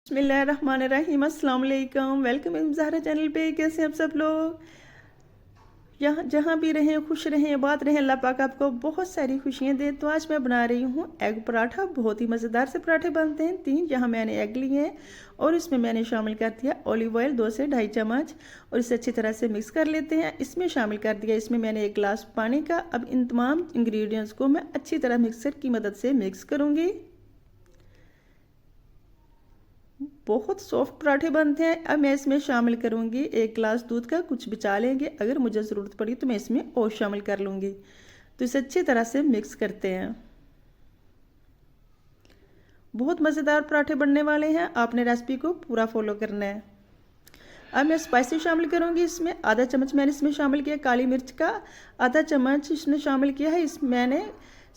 बिस्मिल्लाहिर्रहमानिर्रहीम, अस्सलाम वालेकुम। वेलकम ज़हरा चैनल पे। कैसे हैं आप सब लोग? यहाँ जहाँ भी रहें खुश रहें, आबाद रहें, अल्लाह पाक आपको बहुत सारी खुशियाँ दे। तो आज मैं बना रही हूँ एग पराठा। बहुत ही मज़ेदार से पराठे बनते हैं। 3 यहाँ मैंने एग लिए हैं और इसमें मैंने शामिल कर दिया ऑलिव ऑयल 2 से ढाई चम्मच और इसे अच्छी तरह से मिक्स कर लेते हैं। इसमें शामिल कर दिया इसमें मैंने 1 गिलास पानी का। अब इन तमाम इंग्रेडिएंट्स को मैं अच्छी तरह मिक्सर की मदद से मिक्स करूँगी। बहुत सॉफ्ट पराठे बनते हैं। अब मैं इसमें शामिल करूंगी 1 गिलास दूध का। कुछ बचा लेंगे, अगर मुझे ज़रूरत पड़ी तो मैं इसमें और शामिल कर लूँगी। तो इसे अच्छी तरह से मिक्स करते हैं। बहुत मज़ेदार पराठे बनने वाले हैं, आपने रेसिपी को पूरा फॉलो करना है। अब मैं स्पाइसी शामिल करूंगी। इसमें आधा चम्मच मैंने इसमें शामिल किया काली मिर्च का, आधा चम्मच इसमें शामिल किया है इस मैंने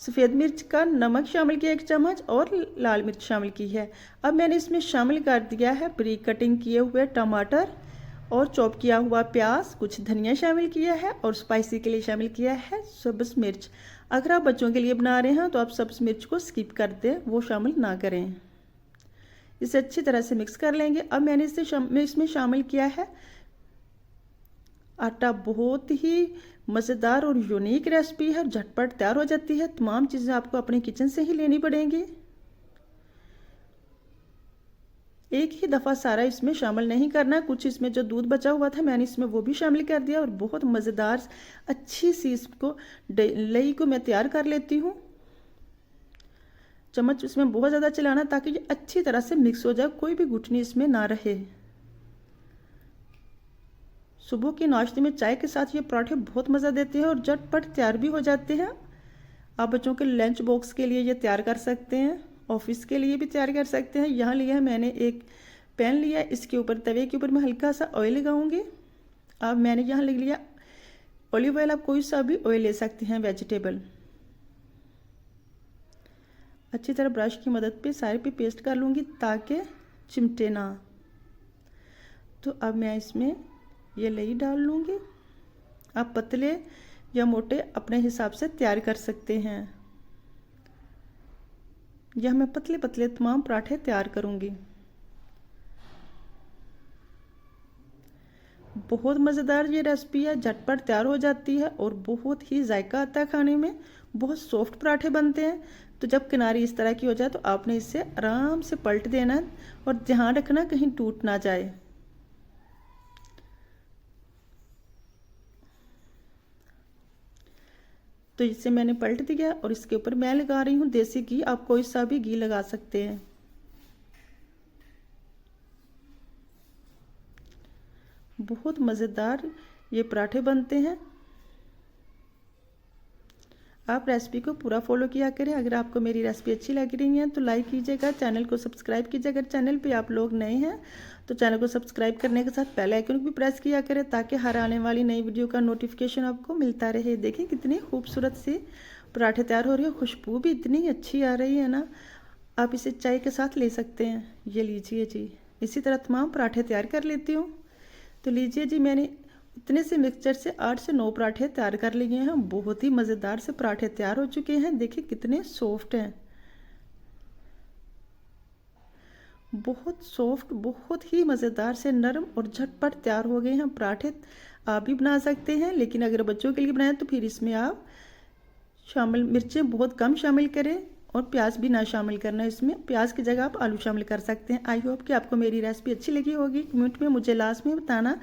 सफ़ेद मिर्च का, नमक शामिल किया 1 चम्मच और लाल मिर्च शामिल की है। अब मैंने इसमें शामिल कर दिया है बारीक कटिंग किए हुए टमाटर और चॉप किया हुआ प्याज, कुछ धनिया शामिल किया है और स्पाइसी के लिए शामिल किया है सब्ज़ मिर्च। अगर आप बच्चों के लिए बना रहे हैं तो आप सब्ज़ मिर्च को स्किप कर दें, वो शामिल ना करें। इसे अच्छी तरह से मिक्स कर लेंगे। अब मैंने इसमें शामिल किया है आटा। बहुत ही मज़ेदार और यूनिक रेसिपी है, झटपट तैयार हो जाती है। तमाम चीज़ें आपको अपने किचन से ही लेनी पड़ेंगी। एक ही दफ़ा सारा इसमें शामिल नहीं करना। कुछ इसमें जो दूध बचा हुआ था मैंने इसमें वो भी शामिल कर दिया और बहुत मज़ेदार अच्छी सी इसको लई को मैं तैयार कर लेती हूँ। चम्मच इसमें बहुत ज़्यादा चलाना ताकि ये अच्छी तरह से मिक्स हो जाए, कोई भी घुटनी इसमें ना रहे। सुबह के नाश्ते में चाय के साथ ये पराठे बहुत मज़ा देते हैं और झटपट तैयार भी हो जाते हैं। आप बच्चों के लंच बॉक्स के लिए ये तैयार कर सकते हैं, ऑफिस के लिए भी तैयार कर सकते हैं। यहाँ लिया है मैंने एक पैन लिया, इसके ऊपर तवे के ऊपर मैं हल्का सा ऑयल लगाऊंगी। अब मैंने यहाँ ले लिया ऑलिव ऑयल, आप कोई सा भी ऑयल ले सकते हैं वेजिटेबल। अच्छी तरह ब्रश की मदद पे सारे पे पेस्ट कर लूँगी ताकि चिमटे ना। तो अब मैं इसमें ये लई डाल लूँगी। आप पतले या मोटे अपने हिसाब से तैयार कर सकते हैं। यह मैं पतले पतले तमाम पराठे तैयार करूँगी। बहुत मज़ेदार ये रेसिपी है, झटपट तैयार हो जाती है और बहुत ही जायका आता है खाने में। बहुत सॉफ्ट पराठे बनते हैं। तो जब किनारी इस तरह की हो जाए तो आपने इसे आराम से पलट देना है और ध्यान रखना कहीं टूट ना जाए। तो इसे मैंने पलट दिया और इसके ऊपर मैं लगा रही हूँ देसी घी। आप कोई सा भी घी लगा सकते हैं। बहुत मज़ेदार ये पराठे बनते हैं। आप रेसिपी को पूरा फॉलो किया करें। अगर आपको मेरी रेसिपी अच्छी लग रही है तो लाइक कीजिएगा, चैनल को सब्सक्राइब कीजिए। अगर चैनल पे आप लोग नए हैं तो चैनल को सब्सक्राइब करने के साथ बेल आइकन भी प्रेस किया करें ताकि हर आने वाली नई वीडियो का नोटिफिकेशन आपको मिलता रहे। देखिए कितनी खूबसूरत सी पराठे तैयार हो रही है, खुशबू भी इतनी अच्छी आ रही है ना। आप इसे चाय के साथ ले सकते हैं। ये लीजिए जी, इसी तरह तमाम पराठे तैयार कर लेती हूँ। तो लीजिए जी, मैंने इतने से मिक्सचर से 8 से 9 पराठे तैयार कर लिए हैं। बहुत ही मज़ेदार से पराठे तैयार हो चुके हैं। देखिए कितने सॉफ्ट हैं, बहुत सॉफ्ट, बहुत ही मज़ेदार से नरम और झटपट तैयार हो गए हैं पराठे। आप भी बना सकते हैं, लेकिन अगर बच्चों के लिए बनाएं तो फिर इसमें आप शामिल मिर्चें बहुत कम शामिल करें और प्याज भी ना शामिल करना। इसमें प्याज की जगह आप आलू शामिल कर सकते हैं। आई होप कि आपको मेरी रेसिपी अच्छी लगी होगी। कमेंट में मुझे लास्ट में बताना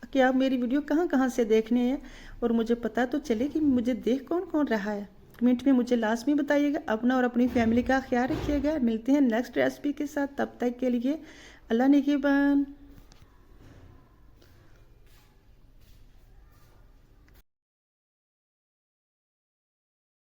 कि आप मेरी वीडियो कहाँ कहाँ से देखने हैं और मुझे पता तो चले कि मुझे देख कौन कौन रहा है। कमेंट में मुझे लास्ट में बताइएगा। अपना और अपनी फैमिली का ख्याल रखिएगा। मिलते हैं नेक्स्ट रेसिपी के साथ, तब तक के लिए अल्लाह निगहबान।